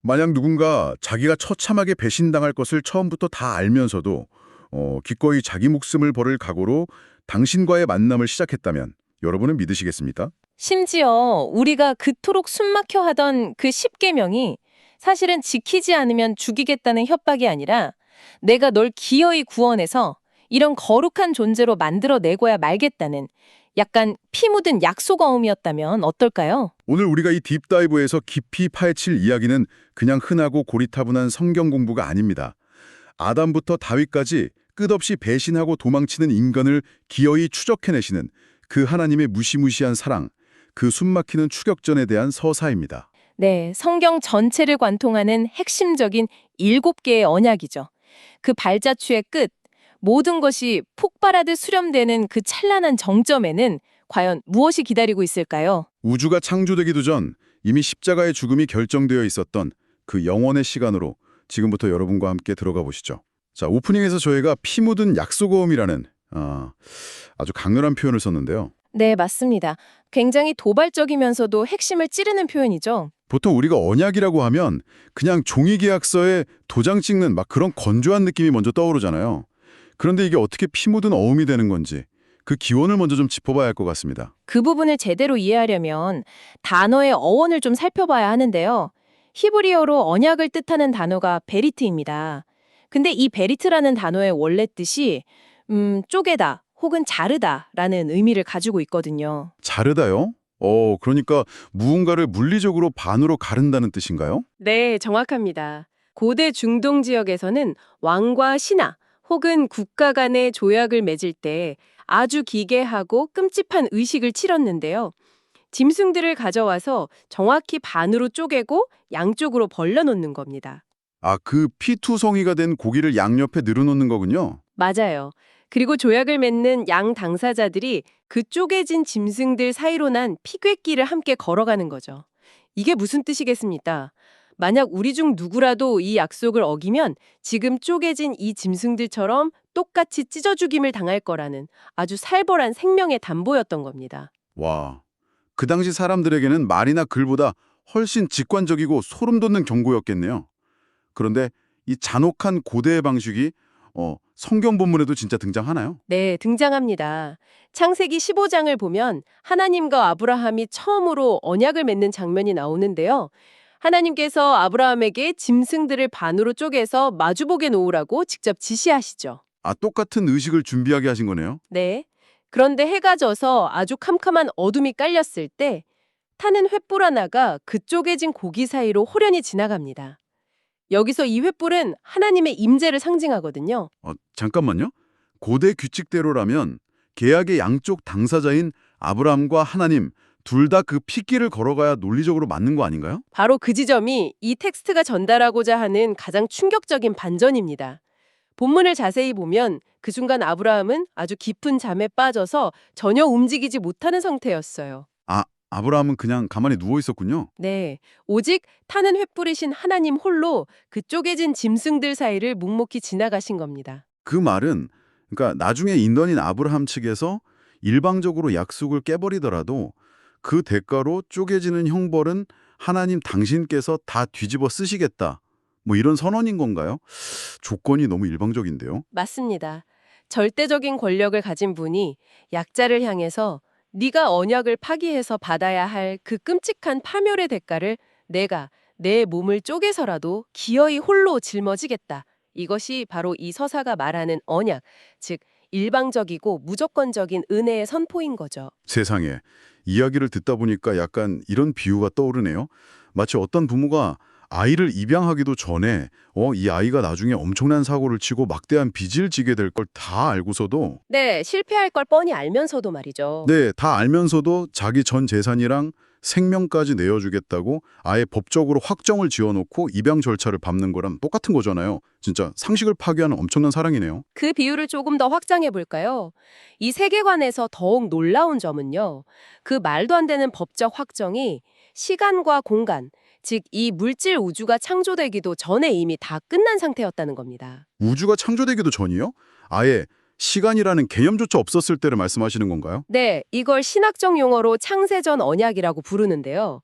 만약 누군가 자기가 처참하게 배신당할 것을 처음부터 다 알면서도 기꺼이 자기 목숨을 버릴 각오로 당신과의 만남을 시작했다면 여러분은 믿으시겠습니까? 심지어 우리가 그토록 숨막혀 하던 그 10계명이 사실은 지키지 않으면 죽이겠다는 협박이 아니라 내가 널 기어이 구원해서 이런 거룩한 존재로 만들어내고야 말겠다는 약간 피 묻은 약속어음이었다면 어떨까요? 오늘 우리가 이 딥다이브에서 깊이 파헤칠 이야기는 그냥 흔하고 고리타분한 성경 공부가 아닙니다. 아담부터 다윗까지 끝없이 배신하고 도망치는 인간을 기어이 추적해내시는 그 하나님의 무시무시한 사랑, 그 숨막히는 추격전에 대한 서사입니다. 네, 성경 전체를 관통하는 핵심적인 7개의 언약이죠. 그 발자취의 끝, 모든 것이 폭발하듯 수렴되는 그 찬란한 정점에는 과연 무엇이 기다리고 있을까요? 우주가 창조되기도 전 이미 십자가의 죽음이 결정되어 있었던 그 영원의 시간으로 지금부터 여러분과 함께 들어가 보시죠. 자, 오프닝에서 저희가 피 묻은 약속어음이라는 아주 강렬한 표현을 썼는데요. 네, 맞습니다. 굉장히 도발적이면서도 핵심을 찌르는 표현이죠. 보통 우리가 언약이라고 하면 그냥 종이계약서에 도장 찍는 막 그런 건조한 느낌이 먼저 떠오르잖아요. 그런데 이게 어떻게 피 묻은 어음이 되는 건지 그 기원을 먼저 좀 짚어봐야 할 것 같습니다. 그 부분을 제대로 이해하려면 단어의 어원을 좀 살펴봐야 하는데요. 히브리어로 언약을 뜻하는 단어가 베리트입니다. 근데 이 베리트라는 단어의 원래 뜻이 쪼개다 혹은 자르다라는 의미를 가지고 있거든요. 자르다요? 그러니까 무언가를 물리적으로 반으로 가른다는 뜻인가요? 네, 정확합니다. 고대 중동 지역에서는 왕과 신하 혹은 국가 간의 조약을 맺을 때 아주 기괴하고 끔찍한 의식을 치렀는데요. 짐승들을 가져와서 정확히 반으로 쪼개고 양쪽으로 벌려놓는 겁니다. 아, 그 피투성이가 된 고기를 양옆에 늘어놓는 거군요. 맞아요. 그리고 조약을 맺는 양 당사자들이 그 쪼개진 짐승들 사이로 난 피굣길을 함께 걸어가는 거죠. 이게 무슨 뜻이겠습니까? 만약 우리 중 누구라도 이 약속을 어기면 지금 쪼개진 이 짐승들처럼 똑같이 찢어 죽임을 당할 거라는 아주 살벌한 생명의 담보였던 겁니다. 와, 그 당시 사람들에게는 말이나 글보다 훨씬 직관적이고 소름 돋는 경고였겠네요. 그런데 이 잔혹한 고대의 방식이 성경 본문에도 진짜 등장하나요? 네, 등장합니다. 창세기 15장을 보면 하나님과 아브라함이 처음으로 언약을 맺는 장면이 나오는데요. 하나님께서 아브라함에게 짐승들을 반으로 쪼개서 마주보게 놓으라고 직접 지시하시죠. 아, 똑같은 의식을 준비하게 하신 거네요. 네. 그런데 해가 져서 아주 캄캄한 어둠이 깔렸을 때 타는 횃불 하나가 그 쪼개진 고기 사이로 호련히 지나갑니다. 여기서 이 횃불은 하나님의 임재를 상징하거든요. 잠깐만요. 고대 규칙대로라면 계약의 양쪽 당사자인 아브라함과 하나님 둘 다 그 핏길을 걸어가야 논리적으로 맞는 거 아닌가요? 바로 그 지점이 이 텍스트가 전달하고자 하는 가장 충격적인 반전입니다. 본문을 자세히 보면 그 순간 아브라함은 아주 깊은 잠에 빠져서 전혀 움직이지 못하는 상태였어요. 아, 아브라함은 그냥 가만히 누워 있었군요. 네, 오직 타는 횃불이신 하나님 홀로 그 쪼개진 짐승들 사이를 묵묵히 지나가신 겁니다. 그 말은 그러니까 나중에 인던인 아브라함 측에서 일방적으로 약속을 깨버리더라도 그 대가로 쪼개지는 형벌은 하나님 당신께서 다 뒤집어 쓰시겠다. 뭐 이런 선언인 건가요? 조건이 너무 일방적인데요. 맞습니다. 절대적인 권력을 가진 분이 약자를 향해서 네가 언약을 파기해서 받아야 할 그 끔찍한 파멸의 대가를 내가 내 몸을 쪼개서라도 기어이 홀로 짊어지겠다. 이것이 바로 이 서사가 말하는 언약, 즉 일방적이고 무조건적인 은혜의 선포인 거죠. 세상에. 이야기를 듣다 보니까 약간 이런 비유가 떠오르네요. 마치 어떤 부모가 아이를 입양하기도 전에 이 아이가 나중에 엄청난 사고를 치고 막대한 빚을 지게 될 걸 다 알고서도 네, 실패할 걸 뻔히 알면서도 말이죠. 네, 다 알면서도 자기 전 재산이랑 생명까지 내어주겠다고 아예 법적으로 확정을 지어놓고 입양 절차를 밟는 거랑 똑같은 거잖아요. 진짜 상식을 파괴하는 엄청난 사랑이네요. 그 비유를 조금 더 확장해 볼까요? 이 세계관에서 더욱 놀라운 점은요. 그 말도 안 되는 법적 확정이 시간과 공간, 즉 이 물질 우주가 창조되기도 전에 이미 다 끝난 상태였다는 겁니다. 우주가 창조되기도 전이요? 아예 시간이라는 개념조차 없었을 때를 말씀하시는 건가요? 네, 이걸 신학적 용어로 창세전 언약이라고 부르는데요.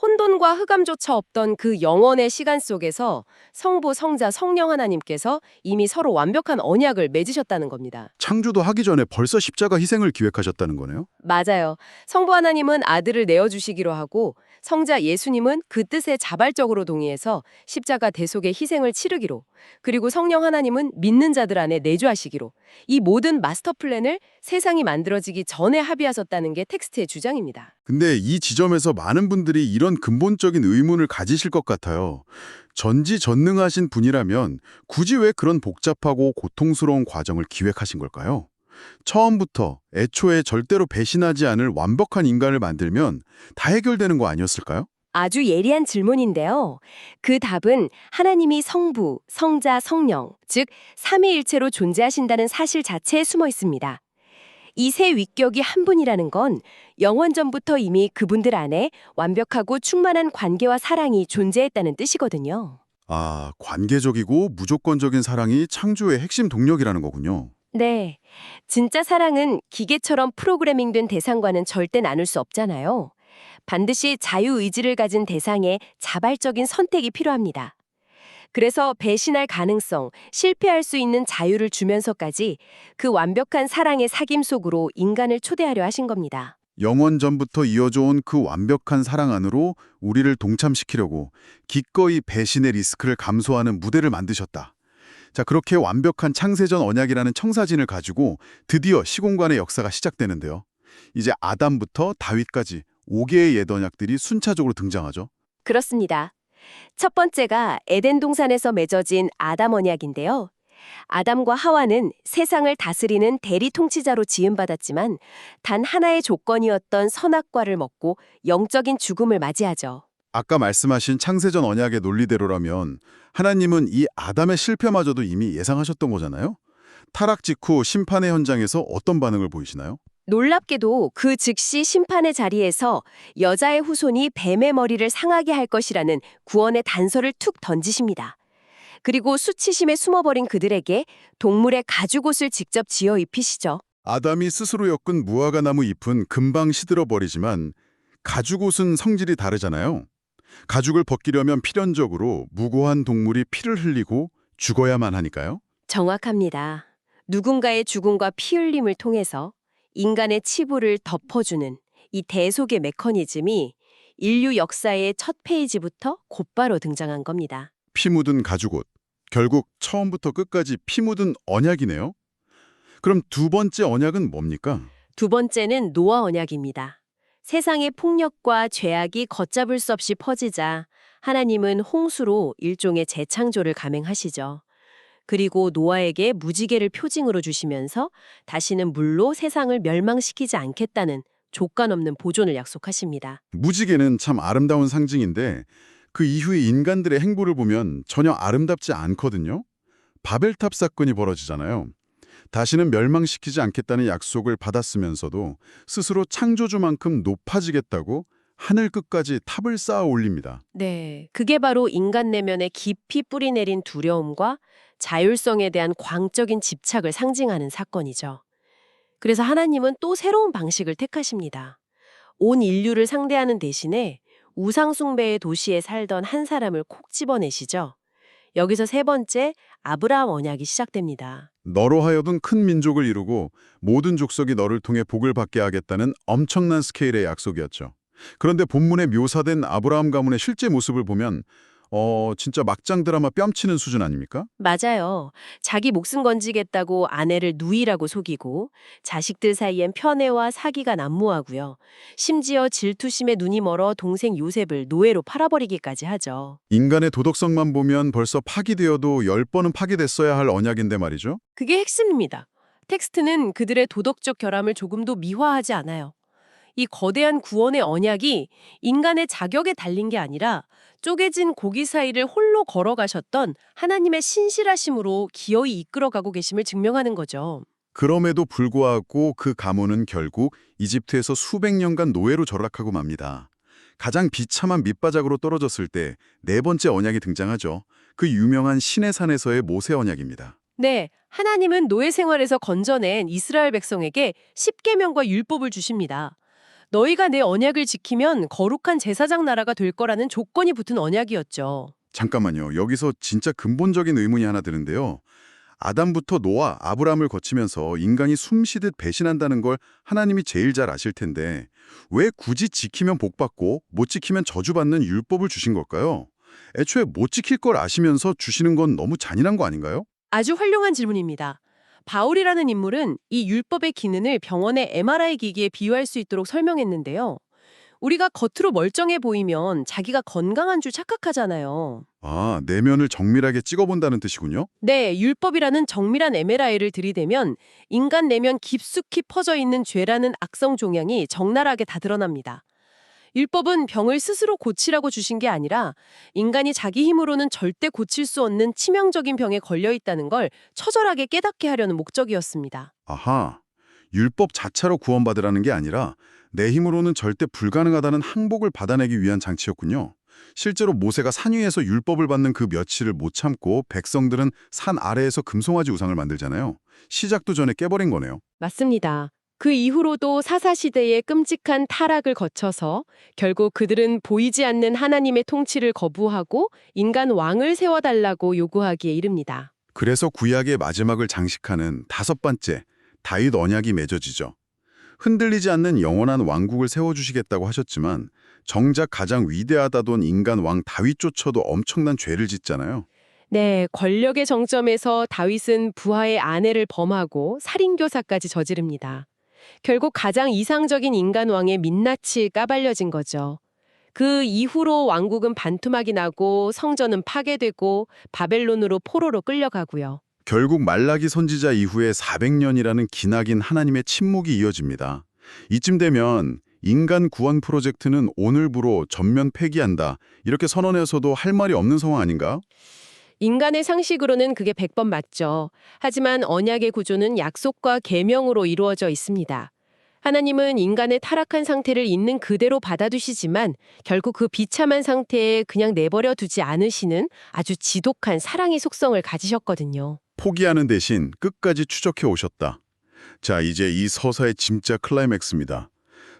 혼돈과 흑암조차 없던 그 영원의 시간 속에서 성부, 성자, 성령 하나님께서 이미 서로 완벽한 언약을 맺으셨다는 겁니다. 창조도 하기 전에 벌써 십자가 희생을 기획하셨다는 거네요? 맞아요. 성부 하나님은 아들을 내어주시기로 하고 성자 예수님은 그 뜻에 자발적으로 동의해서 십자가 대속의 희생을 치르기로, 그리고 성령 하나님은 믿는 자들 안에 내주하시기로, 이 모든 마스터 플랜을 세상이 만들어지기 전에 합의하셨다는 게 텍스트의 주장입니다. 근데 이 지점에서 많은 분들이 이런 근본적인 의문을 가지실 것 같아요. 전지전능하신 분이라면 굳이 왜 그런 복잡하고 고통스러운 과정을 기획하신 걸까요? 처음부터 애초에 절대로 배신하지 않을 완벽한 인간을 만들면 다 해결되는 거 아니었을까요? 아주 예리한 질문인데요. 그 답은 하나님이 성부, 성자, 성령, 즉 삼위일체로 존재하신다는 사실 자체에 숨어 있습니다. 이 세 위격이 한 분이라는 건 영원전부터 이미 그분들 안에 완벽하고 충만한 관계와 사랑이 존재했다는 뜻이거든요. 아, 관계적이고 무조건적인 사랑이 창조의 핵심 동력이라는 거군요. 네. 진짜 사랑은 기계처럼 프로그래밍된 대상과는 절대 나눌 수 없잖아요. 반드시 자유의지를 가진 대상의 자발적인 선택이 필요합니다. 그래서 배신할 가능성, 실패할 수 있는 자유를 주면서까지 그 완벽한 사랑의 사귐 속으로 인간을 초대하려 하신 겁니다. 영원 전부터 이어져 온 그 완벽한 사랑 안으로 우리를 동참시키려고 기꺼이 배신의 리스크를 감수하는 무대를 만드셨다. 자, 그렇게 완벽한 창세전 언약이라는 청사진을 가지고 드디어 시공간의 역사가 시작되는데요. 이제 아담부터 다윗까지 5개의 옛 언약들이 순차적으로 등장하죠. 그렇습니다. 첫 번째가 에덴 동산에서 맺어진 아담 언약인데요. 아담과 하와는 세상을 다스리는 대리 통치자로 지음받았지만 단 하나의 조건이었던 선악과를 먹고 영적인 죽음을 맞이하죠. 아까 말씀하신 창세전 언약의 논리대로라면 하나님은 이 아담의 실패마저도 이미 예상하셨던 거잖아요? 타락 직후 심판의 현장에서 어떤 반응을 보이시나요? 놀랍게도 그 즉시 심판의 자리에서 여자의 후손이 뱀의 머리를 상하게 할 것이라는 구원의 단서를 툭 던지십니다. 그리고 수치심에 숨어버린 그들에게 동물의 가죽옷을 직접 지어 입히시죠. 아담이 스스로 엮은 무화과 나무 잎은 금방 시들어버리지만 가죽옷은 성질이 다르잖아요. 가죽을 벗기려면 필연적으로 무고한 동물이 피를 흘리고 죽어야만 하니까요. 정확합니다. 누군가의 죽음과 피 흘림을 통해서 인간의 치부를 덮어주는 이 대속의 메커니즘이 인류 역사의 첫 페이지부터 곧바로 등장한 겁니다. 피 묻은 가죽옷. 결국 처음부터 끝까지 피 묻은 언약이네요. 그럼 두 번째 언약은 뭡니까? 두 번째는 노아 언약입니다. 세상의 폭력과 죄악이 걷잡을 수 없이 퍼지자 하나님은 홍수로 일종의 재창조를 감행하시죠. 그리고 노아에게 무지개를 표징으로 주시면서 다시는 물로 세상을 멸망시키지 않겠다는 조건 없는 보존을 약속하십니다. 무지개는 참 아름다운 상징인데 그 이후의 인간들의 행보를 보면 전혀 아름답지 않거든요. 바벨탑 사건이 벌어지잖아요. 다시는 멸망시키지 않겠다는 약속을 받았으면서도 스스로 창조주만큼 높아지겠다고 하늘 끝까지 탑을 쌓아 올립니다. 네, 그게 바로 인간 내면에 깊이 뿌리내린 두려움과 자율성에 대한 광적인 집착을 상징하는 사건이죠. 그래서 하나님은 또 새로운 방식을 택하십니다. 온 인류를 상대하는 대신에 우상숭배의 도시에 살던 한 사람을 콕 집어내시죠. 여기서 세 번째 아브라함 언약이 시작됩니다. 너로 하여금 큰 민족을 이루고 모든 족속이 너를 통해 복을 받게 하겠다는 엄청난 스케일의 약속이었죠. 그런데 본문에 묘사된 아브라함 가문의 실제 모습을 보면 진짜 막장 드라마 뺨치는 수준 아닙니까? 맞아요. 자기 목숨 건지겠다고 아내를 누이라고 속이고 자식들 사이엔 편애와 사기가 난무하고요. 심지어 질투심에 눈이 멀어 동생 요셉을 노예로 팔아버리기까지 하죠. 인간의 도덕성만 보면 벌써 파기되어도 10번은 파기됐어야 할 언약인데 말이죠. 그게 핵심입니다. 텍스트는 그들의 도덕적 결함을 조금도 미화하지 않아요. 이 거대한 구원의 언약이 인간의 자격에 달린 게 아니라 쪼개진 고기 사이를 홀로 걸어가셨던 하나님의 신실하심으로 기어이 이끌어가고 계심을 증명하는 거죠. 그럼에도 불구하고 그 가문은 결국 이집트에서 수백 년간 노예로 전락하고 맙니다. 가장 비참한 밑바닥으로 떨어졌을 때 네 번째 언약이 등장하죠. 그 유명한 시내산에서의 모세 언약입니다. 네, 하나님은 노예 생활에서 건져낸 이스라엘 백성에게 십계명과 율법을 주십니다. 너희가 내 언약을 지키면 거룩한 제사장 나라가 될 거라는 조건이 붙은 언약이었죠. 잠깐만요. 여기서 진짜 근본적인 의문이 하나 드는데요. 아담부터 노아, 아브라함을 거치면서 인간이 숨쉬듯 배신한다는 걸 하나님이 제일 잘 아실 텐데 왜 굳이 지키면 복받고 못 지키면 저주받는 율법을 주신 걸까요? 애초에 못 지킬 걸 아시면서 주시는 건 너무 잔인한 거 아닌가요? 아주 훌륭한 질문입니다. 바울이라는 인물은 이 율법의 기능을 병원의 MRI 기기에 비유할 수 있도록 설명했는데요. 우리가 겉으로 멀쩡해 보이면 자기가 건강한 줄 착각하잖아요. 아, 내면을 정밀하게 찍어본다는 뜻이군요. 네, 율법이라는 정밀한 MRI를 들이대면 인간 내면 깊숙이 퍼져 있는 죄라는 악성 종양이 적나라하게 다 드러납니다. 율법은 병을 스스로 고치라고 주신 게 아니라 인간이 자기 힘으로는 절대 고칠 수 없는 치명적인 병에 걸려 있다는 걸 처절하게 깨닫게 하려는 목적이었습니다. 아하, 율법 자체로 구원받으라는 게 아니라 내 힘으로는 절대 불가능하다는 항복을 받아내기 위한 장치였군요. 실제로 모세가 산 위에서 율법을 받는 그 며칠을 못 참고 백성들은 산 아래에서 금송아지 우상을 만들잖아요. 시작도 전에 깨버린 거네요. 맞습니다. 그 이후로도 사사시대의 끔찍한 타락을 거쳐서 결국 그들은 보이지 않는 하나님의 통치를 거부하고 인간 왕을 세워달라고 요구하기에 이릅니다. 그래서 구약의 마지막을 장식하는 다섯 번째, 다윗 언약이 맺어지죠. 흔들리지 않는 영원한 왕국을 세워주시겠다고 하셨지만 정작 가장 위대하다던 인간 왕 다윗조차도 엄청난 죄를 짓잖아요. 네, 권력의 정점에서 다윗은 부하의 아내를 범하고 살인교사까지 저지릅니다. 결국 가장 이상적인 인간 왕의 민낯이 까발려진 거죠. 그 이후로 왕국은 반토막이 나고 성전은 파괴되고 바벨론으로 포로로 끌려가고요. 결국 말라기 선지자 이후에 400년이라는 기나긴 하나님의 침묵이 이어집니다. 이쯤 되면 인간 구원 프로젝트는 오늘부로 전면 폐기한다. 이렇게 선언해서도 할 말이 없는 상황 아닌가? 인간의 상식으로는 그게 100번 맞죠. 하지만 언약의 구조는 약속과 계명으로 이루어져 있습니다. 하나님은 인간의 타락한 상태를 있는 그대로 받아두시지만 결국 그 비참한 상태에 그냥 내버려 두지 않으시는 아주 지독한 사랑의 속성을 가지셨거든요. 포기하는 대신 끝까지 추적해 오셨다. 자, 이제 이 서사의 진짜 클라이맥스입니다.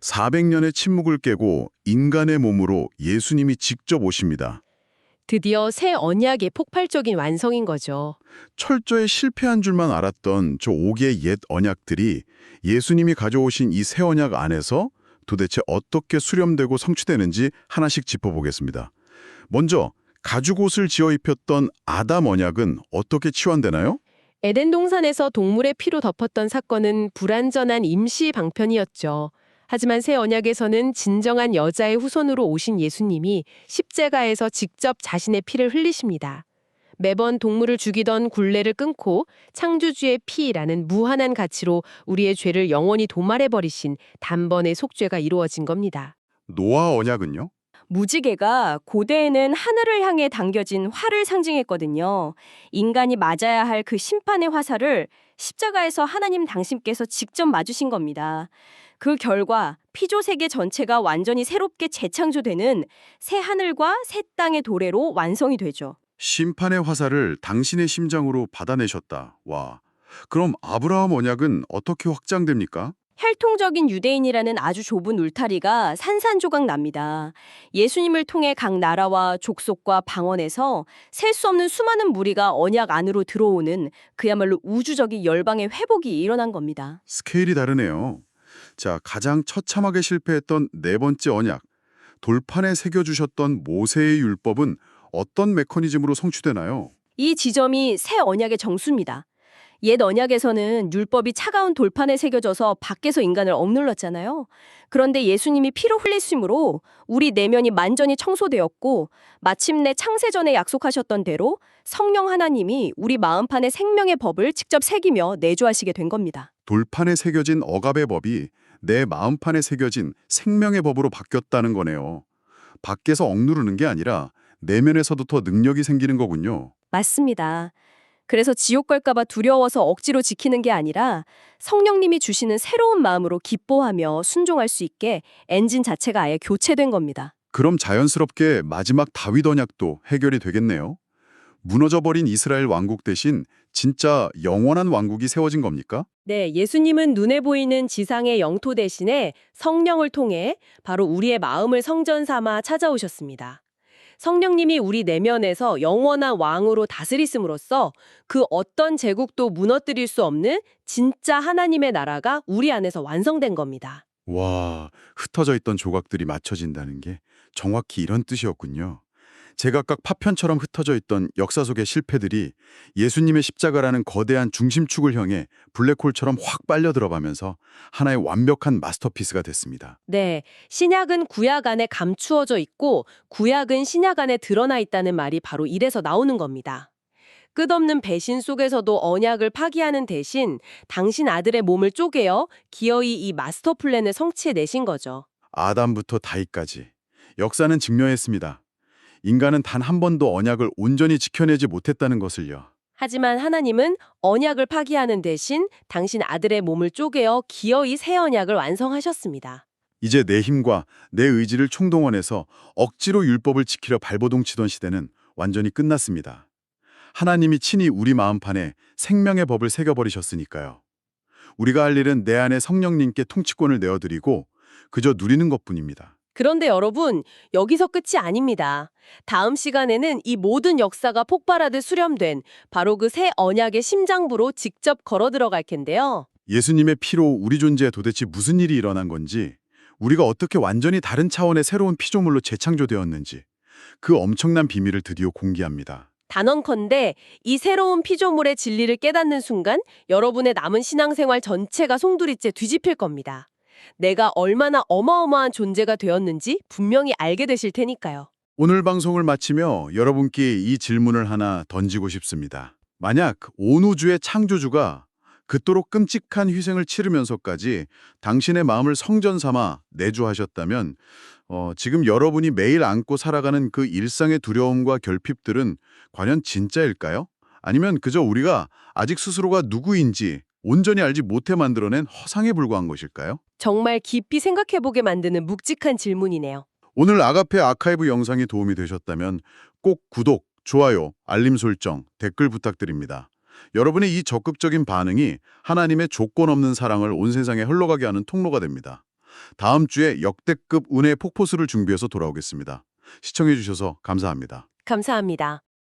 400년의 침묵을 깨고 인간의 몸으로 예수님이 직접 오십니다. 드디어 새 언약의 폭발적인 완성인 거죠. 철저히 실패한 줄만 알았던 저 5개의 옛 언약들이 예수님이 가져오신 이 새 언약 안에서 도대체 어떻게 수렴되고 성취되는지 하나씩 짚어보겠습니다. 먼저 가죽옷을 지어 입혔던 아담 언약은 어떻게 치환되나요? 에덴 동산에서 동물의 피로 덮었던 사건은 불완전한 임시 방편이었죠. 하지만 새 언약에서는 진정한 여자의 후손으로 오신 예수님이 십자가에서 직접 자신의 피를 흘리십니다. 매번 동물을 죽이던 굴레를 끊고 창조주의 피라는 무한한 가치로 우리의 죄를 영원히 도말해버리신 단번의 속죄가 이루어진 겁니다. 노아 언약은요? 무지개가 고대에는 하늘을 향해 당겨진 활을 상징했거든요. 인간이 맞아야 할 그 심판의 화살을 십자가에서 하나님 당신께서 직접 맞으신 겁니다. 그 결과 피조 세계 전체가 완전히 새롭게 재창조되는 새 하늘과 새 땅의 도래로 완성이 되죠. 심판의 화살을 당신의 심장으로 받아내셨다. 와, 그럼 아브라함 언약은 어떻게 확장됩니까? 혈통적인 유대인이라는 아주 좁은 울타리가 산산조각 납니다. 예수님을 통해 각 나라와 족속과 방언에서 셀 수 없는 수많은 무리가 언약 안으로 들어오는 그야말로 우주적인 열방의 회복이 일어난 겁니다. 스케일이 다르네요. 자, 가장 처참하게 실패했던 네 번째 언약, 돌판에 새겨주셨던 모세의 율법은 어떤 메커니즘으로 성취되나요? 이 지점이 새 언약의 정수입니다. 옛 언약에서는 율법이 차가운 돌판에 새겨져서 밖에서 인간을 억눌렀잖아요. 그런데 예수님이 피로 흘리심으로 우리 내면이 완전히 청소되었고 마침내 창세전에 약속하셨던 대로 성령 하나님이 우리 마음판에 생명의 법을 직접 새기며 내주하시게 된 겁니다. 돌판에 새겨진 억압의 법이 내 마음판에 새겨진 생명의 법으로 바뀌었다는 거네요. 밖에서 억누르는 게 아니라 내면에서도 더 능력이 생기는 거군요. 맞습니다. 그래서 지옥 갈까봐 두려워서 억지로 지키는 게 아니라 성령님이 주시는 새로운 마음으로 기뻐하며 순종할 수 있게 엔진 자체가 아예 교체된 겁니다. 그럼 자연스럽게 마지막 다윗 언약도 해결이 되겠네요. 무너져버린 이스라엘 왕국 대신 진짜 영원한 왕국이 세워진 겁니까? 네, 예수님은 눈에 보이는 지상의 영토 대신에 성령을 통해 바로 우리의 마음을 성전 삼아 찾아오셨습니다. 성령님이 우리 내면에서 영원한 왕으로 다스리심으로써 그 어떤 제국도 무너뜨릴 수 없는 진짜 하나님의 나라가 우리 안에서 완성된 겁니다. 와, 흩어져 있던 조각들이 맞춰진다는 게 정확히 이런 뜻이었군요. 제각각 파편처럼 흩어져 있던 역사 속의 실패들이 예수님의 십자가라는 거대한 중심축을 향해 블랙홀처럼 확 빨려 들어가면서 하나의 완벽한 마스터피스가 됐습니다. 네, 신약은 구약 안에 감추어져 있고 구약은 신약 안에 드러나 있다는 말이 바로 이래서 나오는 겁니다. 끝없는 배신 속에서도 언약을 파기하는 대신 당신 아들의 몸을 쪼개어 기어이 이 마스터 플랜을 성취해내신 거죠. 아담부터 다윗까지 역사는 증명했습니다. 인간은 단 한 번도 언약을 온전히 지켜내지 못했다는 것을요. 하지만 하나님은 언약을 파기하는 대신 당신 아들의 몸을 쪼개어 기어이 새 언약을 완성하셨습니다. 이제 내 힘과 내 의지를 총동원해서 억지로 율법을 지키려 발버둥 치던 시대는 완전히 끝났습니다. 하나님이 친히 우리 마음판에 생명의 법을 새겨버리셨으니까요. 우리가 할 일은 내 안에 성령님께 통치권을 내어드리고 그저 누리는 것뿐입니다. 그런데 여러분, 여기서 끝이 아닙니다. 다음 시간에는 이 모든 역사가 폭발하듯 수렴된 바로 그 새 언약의 심장부로 직접 걸어 들어갈 텐데요. 예수님의 피로 우리 존재에 도대체 무슨 일이 일어난 건지, 우리가 어떻게 완전히 다른 차원의 새로운 피조물로 재창조되었는지 그 엄청난 비밀을 드디어 공개합니다. 단언컨대 이 새로운 피조물의 진리를 깨닫는 순간 여러분의 남은 신앙생활 전체가 송두리째 뒤집힐 겁니다. 내가 얼마나 어마어마한 존재가 되었는지 분명히 알게 되실 테니까요. 오늘 방송을 마치며 여러분께 이 질문을 하나 던지고 싶습니다. 만약 온 우주의 창조주가 그토록 끔찍한 희생을 치르면서까지 당신의 마음을 성전 삼아 내주하셨다면 지금 여러분이 매일 안고 살아가는 그 일상의 두려움과 결핍들은 과연 진짜일까요? 아니면 그저 우리가 아직 스스로가 누구인지 온전히 알지 못해 만들어낸 허상에 불과한 것일까요? 정말 깊이 생각해보게 만드는 묵직한 질문이네요. 오늘 아가페 아카이브 영상이 도움이 되셨다면 꼭 구독, 좋아요, 알림 설정, 댓글 부탁드립니다. 여러분의 이 적극적인 반응이 하나님의 조건 없는 사랑을 온 세상에 흘러가게 하는 통로가 됩니다. 다음 주에 역대급 은혜의 폭포수를 준비해서 돌아오겠습니다. 시청해 주셔서 감사합니다. 감사합니다.